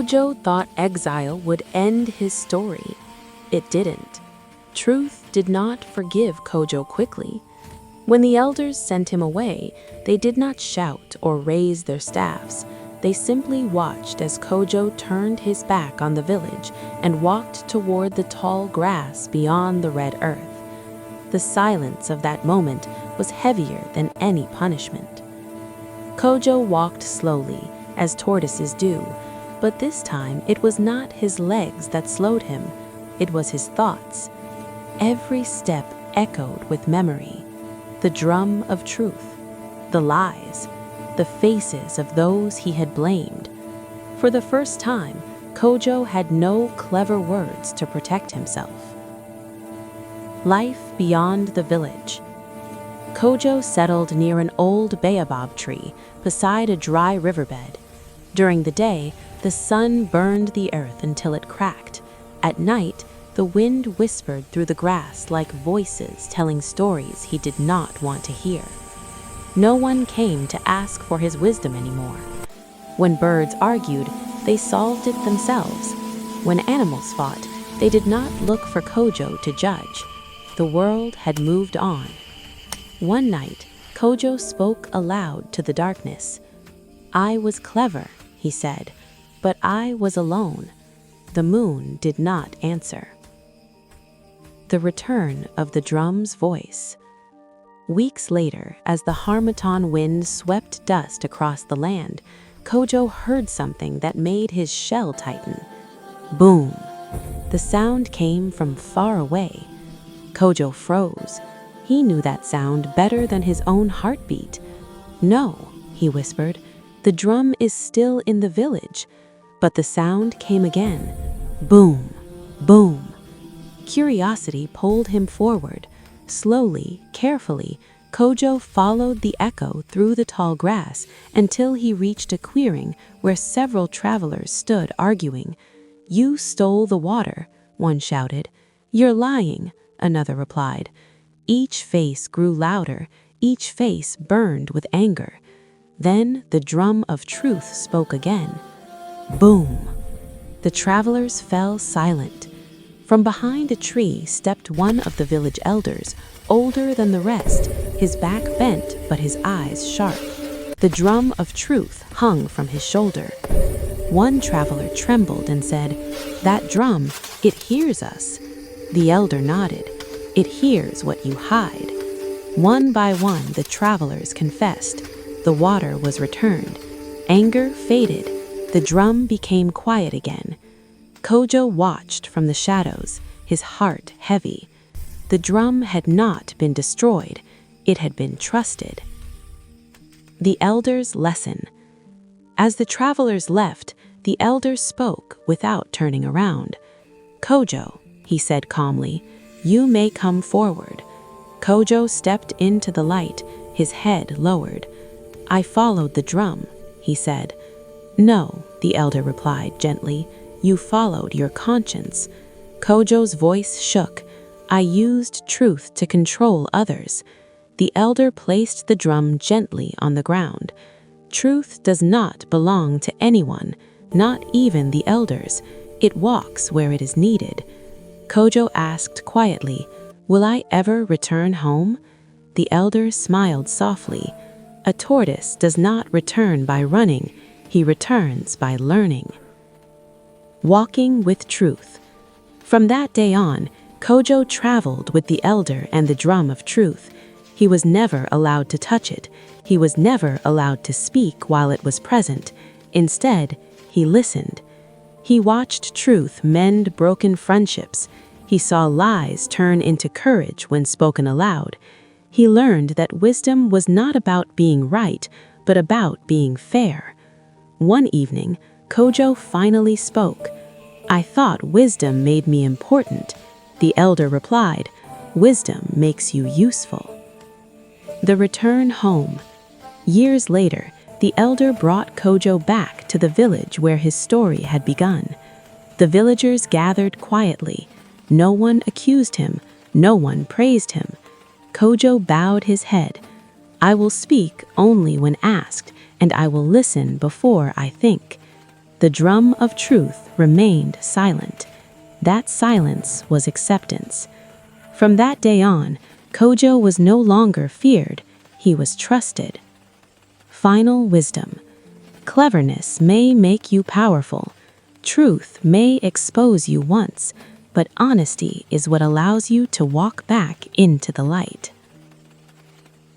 Kòjo thought Exile would end his story. It didn't. Truth did not forgive Kòjo quickly. When the elders sent him away, they did not shout or raise their staffs. They simply watched as Kòjo turned his back on the village and walked toward the tall grass beyond the red earth. The silence of that moment was heavier than any punishment. Kòjo walked slowly, as tortoises do, but this time it was not his legs that slowed him, it was his thoughts. Every step echoed with memory, the drum of truth, the lies, the faces of those he had blamed. For the first time, Kòjo had no clever words to protect himself. Life beyond the village. Kòjo settled near an old baobab tree beside a dry riverbed. During the day, the sun burned the earth until it cracked. At night, the wind whispered through the grass like voices telling stories he did not want to hear. No one came to ask for his wisdom anymore. When birds argued, they solved it themselves. When animals fought, they did not look for Kòjo to judge. The world had moved on. One night, Kòjo spoke aloud to the darkness. "I was clever," he said, "but I was alone." The moon did not answer. The return of the drum's voice. Weeks later, as the harmattan wind swept dust across the land, Kòjo heard something that made his shell tighten. Boom! The sound came from far away. Kòjo froze. He knew that sound better than his own heartbeat. "No," he whispered, "the drum is still in the village." But the sound came again. Boom! Boom! Curiosity pulled him forward. Slowly, carefully, Kòjo followed the echo through the tall grass until he reached a clearing where several travelers stood arguing. "You stole the water," one shouted. "You're lying," another replied. Each face grew louder, each face burned with anger. Then the drum of truth spoke again. Boom! The travelers fell silent. From behind a tree stepped one of the village elders, older than the rest, his back bent but his eyes sharp. The drum of truth hung from his shoulder. One traveler trembled and said, "That drum, it hears us." The elder nodded. "It hears what you hide." One by one, the travelers confessed. The water was returned. Anger faded. The drum became quiet again. Kòjo watched from the shadows, his heart heavy. The drum had not been destroyed. It had been trusted. The elder's lesson. As the travelers left, the elder spoke without turning around. "Kòjo," he said calmly, "you may come forward." Kòjo stepped into the light, his head lowered. "I followed the drum," he said. "No," the elder replied gently, "you followed your conscience." Kòjo's voice shook. "I used truth to control others." The elder placed the drum gently on the ground. Truth does not belong to anyone, not even the elders. It walks where it is needed. Kòjo asked quietly, "Will I ever return home?" The elder smiled softly. "A tortoise does not return by running. He returns by learning." Walking with truth. From that day on, Kòjo traveled with the elder and the drum of truth. He was never allowed to touch it. He was never allowed to speak while it was present. Instead, he listened. He watched truth mend broken friendships. He saw lies turn into courage when spoken aloud. He learned that wisdom was not about being right, but about being fair. One evening, Kòjo finally spoke. "I thought wisdom made me important." The elder replied, "Wisdom makes you useful." The return home. Years later, the elder brought Kòjo back to the village where his story had begun. The villagers gathered quietly. No one accused him. No one praised him. Kòjo bowed his head. "I will speak only when asked, and I will listen before I think." The drum of truth remained silent. That silence was acceptance. From that day on, Kòjo was no longer feared, he was trusted. Final wisdom. Cleverness may make you powerful. Truth may expose you once, but honesty is what allows you to walk back into the light.